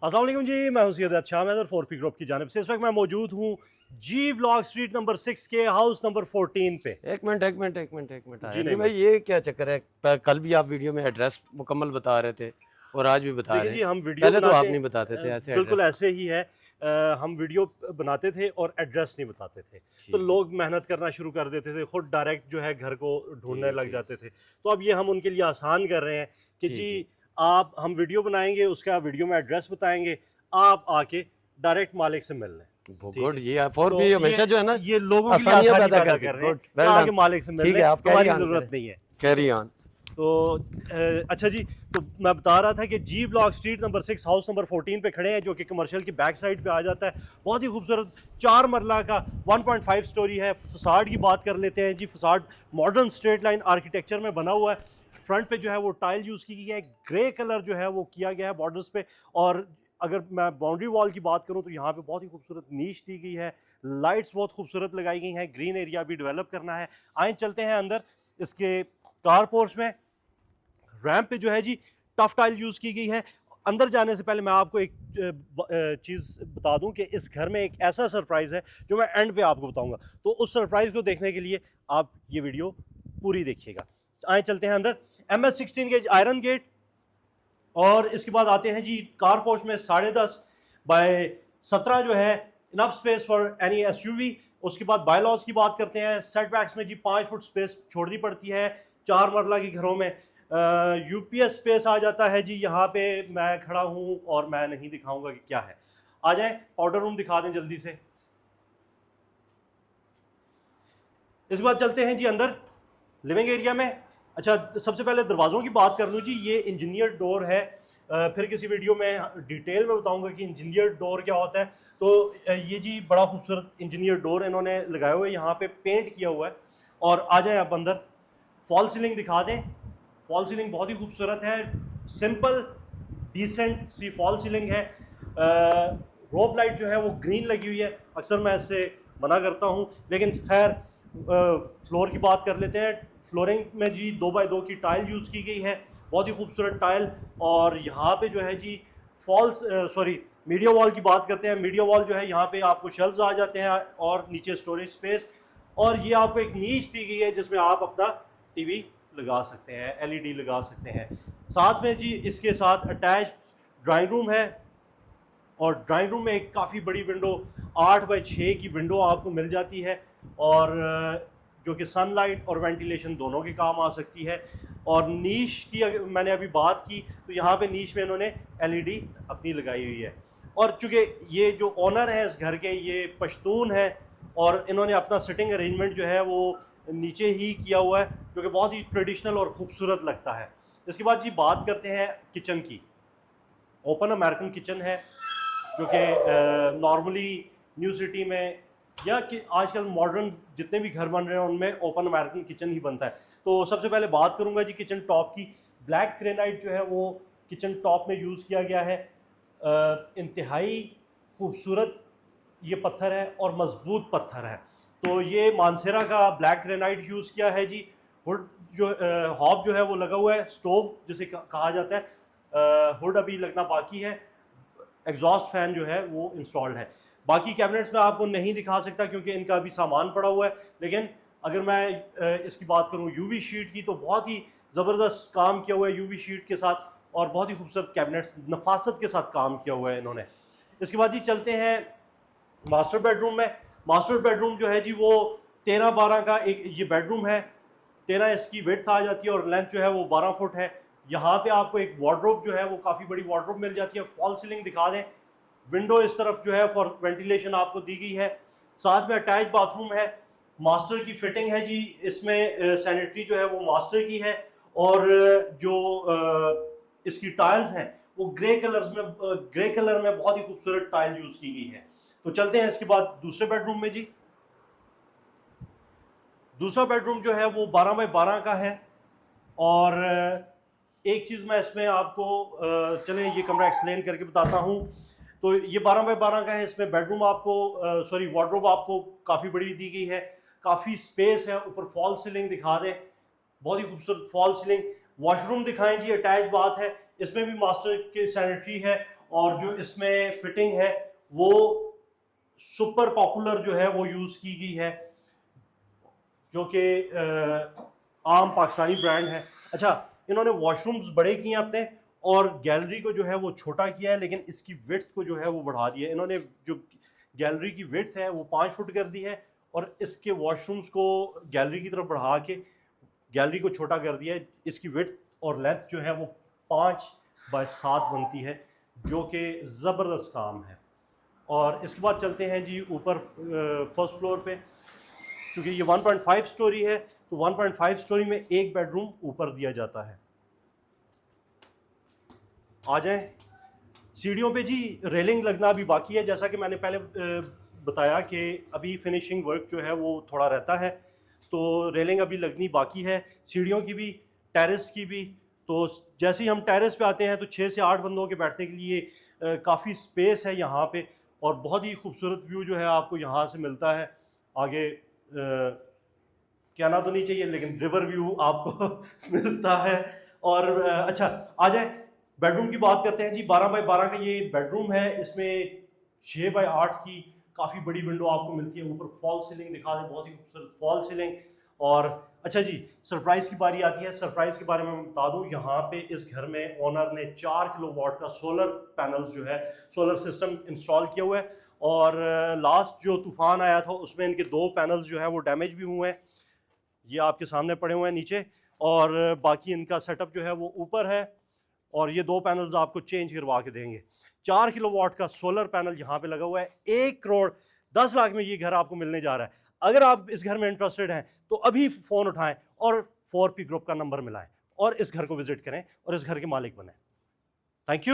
अस्सलाम वालेकुम जी, मैं हूं सैयद शाह मैदर 4P ग्रुप की जानिब से। इस वक्त मैं मौजूद हूं जी ब्लॉक स्ट्रीट नंबर 6 के हाउस नंबर 14 पे। एक मिनट जी आयत नहीं भाई, भाई, ये क्या चक्कर है? कल भी आप वीडियो में एड्रेस मुकम्मल बता रहे थे और आज भी बता देखें रहे जी हैं। हम वीडियो पहले तो बनाते आप नहीं बताते थे ऐसे बिल्कुल एड्रेस। ऐसे ही है। हम वीडियो बनाते थे और एड्रेस नहीं बताते थे, तो ठीक है। लोग मेहनत करना शुरू कर देते थे, खुद डायरेक्ट जो है घर को ढूंढने जी लग जी जाते थे। तो अब ये हम उनके लिए आसान कर रहे हैं कि जी जी जी। आप हम वीडियो बनाएंगे, उसका वीडियो में एड्रेस बताएंगे, आप आके डायरेक्ट मालिक से मिल लें। वो ठीक गुड, है, ये फोर तो भी ये हमेशा जो है ना ये लोगों के लिए आसानियां आसानी पैदा पैदा करती। कर रहे हैं गुड, कि वेल आगे डन। मालिक से मिल ठीक लें, है, आप कैरी हमारी ऑन ज़रूरत करें। नहीं है। Carry on. तो अच्छा जी, तो मैं बता रहा था कि G block street number 6 house number 14 पे खड़े हैं, जो कि कमर्शियल की बैक साइड पे आ जाता है। बहुत ही खूबसूरत 4 मरला का 1.5 स्टोरी है। फसाड की बात कर लेते हैं जी। Facade modern straight line architecture में बना हुआ है। फ्रंट पे जो है वो टाइल यूज़ की गई है, ग्रे कलर जो है वो किया गया है बॉर्डर्स पे। और अगर मैं बाउंड्री वॉल की बात करूँ तो यहाँ पे बहुत ही खूबसूरत नीश दी गई है, लाइट्स बहुत खूबसूरत लगाई गई हैं, ग्रीन एरिया भी डेवलप करना है। आए चलते हैं अंदर। इसके कार पोर्च में रैंप पे जो है जी टफ टाइल यूज़ की गई है। अंदर जाने से पहले मैं आपको एक चीज़ बता दूं कि इस घर में एक ऐसा सरप्राइज़ है जो मैं एंड पे आपको बताऊंगा। तो उस सरप्राइज़ को देखने के लिए आप ये वीडियो पूरी देखिएगा। आए चलते हैं अंदर। MS-16 के आयरन गेट, और इसके बाद आते हैं जी कार पोर्च में 10.5 बाय 17 जो है, enough space for any SUV। उसके बाद बायलॉज की बात करते हैं। सेटबैक्स में जी 5 फुट स्पेस छोड़नी पड़ती है 4 मरला के घरों में। UPS स्पेस आ जाता है जी। यहाँ पे मैं खड़ा हूँ और मैं नहीं दिखाऊंगा कि क्या है। आ जाए पाउडर रूम दिखा दें जल्दी से। इसके बाद चलते हैं जी अंदर लिविंग एरिया में। अच्छा, सबसे पहले दरवाज़ों की बात कर लूँ जी। ये इंजीनियर डोर है। फिर किसी वीडियो में डिटेल में बताऊंगा कि इंजीनियर डोर क्या होता है। तो ये जी बड़ा खूबसूरत इंजीनियर डोर इन्होंने लगाए हुए, यहाँ पे पेंट किया हुआ है। और आ जाए आप अंदर, फॉल सीलिंग दिखा दें। फॉल सीलिंग बहुत ही खूबसूरत है, सिंपल डिसेंट सी फॉल सीलिंग है। रोप लाइट जो है वो ग्रीन लगी हुई है। अक्सर मैं इससे मना करता हूँ, लेकिन खैर फ्लोर की बात कर लेते हैं। फ्लोरिंग में जी 2x2 की टाइल यूज़ की गई है, बहुत ही खूबसूरत टाइल। और यहाँ पे जो है जी फॉल्स सॉरी मीडिया वॉल की बात करते हैं। मीडिया वॉल जो है, यहाँ पे आपको शेल्व्स आ जाते हैं और नीचे स्टोरेज स्पेस। और ये आपको एक नीच दी गई है जिसमें आप अपना टीवी लगा सकते हैं, LED लगा सकते हैं। साथ में जी इसके साथ अटैच ड्राइंग रूम है। और ड्राइंग रूम में एक काफ़ी बड़ी विंडो 8x6 की विंडो आपको मिल जाती है, और जो कि सनलाइट और वेंटिलेशन दोनों के काम आ सकती है। और नीश की अगर मैंने अभी बात की, तो यहाँ पे नीश में इन्होंने LED अपनी लगाई हुई है। और चूँकि ये जो ओनर है इस घर के, ये पश्तून है, और इन्होंने अपना सिटिंग अरेंजमेंट जो है वो नीचे ही किया हुआ है, जो कि बहुत ही ट्रेडिशनल और ख़ूबसूरत लगता है। इसके बाद जी बात करते हैं किचन की। ओपन अमेरिकन किचन है, जो कि नॉर्मली न्यू सिटी में या कि आजकल मॉडर्न जितने भी घर बन रहे हैं उनमें ओपन अमेरिकन किचन ही बनता है। तो सबसे पहले बात करूंगा जी किचन टॉप की। ब्लैक ग्रेनाइट जो है वो किचन टॉप में यूज़ किया गया है। इंतहाई खूबसूरत ये पत्थर है और मजबूत पत्थर है। तो ये मानसेरा का ब्लैक ग्रेनाइट यूज़ किया है जी। हुड जो हॉब जो है वो लगा हुआ है, स्टोव जिसे कहा जाता है। हुड अभी लगना बाकी है। एग्जॉस्ट फैन जो है वो इंस्टॉल्ड है। बाकी कैबिनेट्स में आपको नहीं दिखा सकता क्योंकि इनका अभी सामान पड़ा हुआ है। लेकिन अगर मैं इसकी बात करूँ UV शीट की, तो बहुत ही ज़बरदस्त काम किया हुआ है UV शीट के साथ, और बहुत ही खूबसूरत कैबिनेट्स नफासत के साथ काम किया हुआ है इन्होंने। इसके बाद जी चलते हैं मास्टर बेडरूम में। मास्टर बेडरूम जो है जी वो 13-12 का एक ये बेडरूम है। 13 इसकी विड्थ आ जाती है और लेंथ जो है वो 12 फुट है। यहाँ पे आपको एक वार्डरोब जो है वो काफ़ी बड़ी वार्डरोब मिल जाती है। फॉल सीलिंग दिखा दें। विंडो इस तरफ जो है फॉर वेंटिलेशन आपको दी गई है। साथ में अटैच बाथरूम है, मास्टर की फिटिंग है जी। इसमें सैनिटरी जो है वो मास्टर की है। और जो इसकी टाइल्स हैं वो ग्रे कलर में बहुत ही खूबसूरत टाइल यूज़ की गई है। तो चलते हैं इसके बाद दूसरे बेडरूम में जी। दूसरा बेडरूम जो है वो 12x12 का है। और एक चीज़ मैं इसमें आपको चलें ये कमरा एक्सप्लेन करके बताता हूँ। तो ये 12x12 का है। इसमें बेडरूम आपको सॉरी वार्डरोब आपको काफ़ी बड़ी दी गई है, काफ़ी स्पेस है। ऊपर फॉल सीलिंग दिखा दें, बहुत ही खूबसूरत फॉल सीलिंग। वॉशरूम दिखाएं जी, अटैच बात है। इसमें भी मास्टर की सैनिटरी है और जो इसमें फिटिंग है वो सुपर पॉपुलर जो है वो यूज़ की गई है, जो कि आम पाकिस्तानी ब्रांड है। अच्छा, इन्होंने वॉशरूम्स बड़े किए हैं अपने, और गैलरी को जो है वो छोटा किया है, लेकिन इसकी विड्थ को जो है वो बढ़ा दिया है इन्होंने। जो गैलरी की विड्थ है वो 5 फुट कर दी है, और इसके वॉशरूम्स को गैलरी की तरफ बढ़ा के गैलरी को छोटा कर दिया है। इसकी विड्थ और लेंथ जो है वो 5x7 बनती है, जो कि ज़बरदस्त काम है। और इसके बाद चलते हैं जी ऊपर फर्स्ट फ्लोर पे। क्योंकि ये 1.5 स्टोरी है, तो 1.5 स्टोरी में एक बेडरूम ऊपर दिया जाता है। आ जाएं सीढ़ियों पे जी, रेलिंग लगना अभी बाकी है। जैसा कि मैंने पहले बताया कि अभी फिनिशिंग वर्क जो है वो थोड़ा रहता है, तो रेलिंग अभी लगनी बाकी है, सीढ़ियों की भी, टेरेस की भी। तो जैसे ही हम टेरेस पे आते हैं तो 6 से 8 बंदों के बैठने के लिए काफ़ी स्पेस है यहाँ पे, और बहुत ही खूबसूरत व्यू जो है आपको यहाँ से मिलता है। आगे कहना तो नहीं चाहिए, लेकिन रिवर व्यू आपको मिलता है। और अच्छा, आ जाए बेडरूम की बात करते हैं जी। 12x12 का ये बेडरूम है। इसमें 6x8 की काफ़ी बड़ी विंडो आपको मिलती है। ऊपर फॉल सीलिंग दिखा दें, बहुत ही खूबसूरत फॉल सीलिंग। और अच्छा जी, सरप्राइज़ की बारी आती है। सरप्राइज़ के बारे में मैं बता दूं, यहाँ पे इस घर में ओनर ने 4 किलोवाट का सोलर पैनल्स जो है, सोलर सिस्टम इंस्टॉल किया हुआ है। और लास्ट जो तूफान आया था उसमें इनके 2 पैनल्स जो है वो डैमेज भी हुए हैं, ये आपके सामने पड़े हुए हैं नीचे। और बाकी इनका सेटअप जो है वो ऊपर है, और ये 2 पैनल्स आपको चेंज करवा के देंगे। 4 किलोवाट का सोलर पैनल यहाँ पे लगा हुआ है। 1 करोड़ 10 लाख में ये घर आपको मिलने जा रहा है। अगर आप इस घर में इंटरेस्टेड हैं तो अभी फ़ोन उठाएं और 4P ग्रुप का नंबर मिलाएं और इस घर को विजिट करें और इस घर के मालिक बने। Thank you.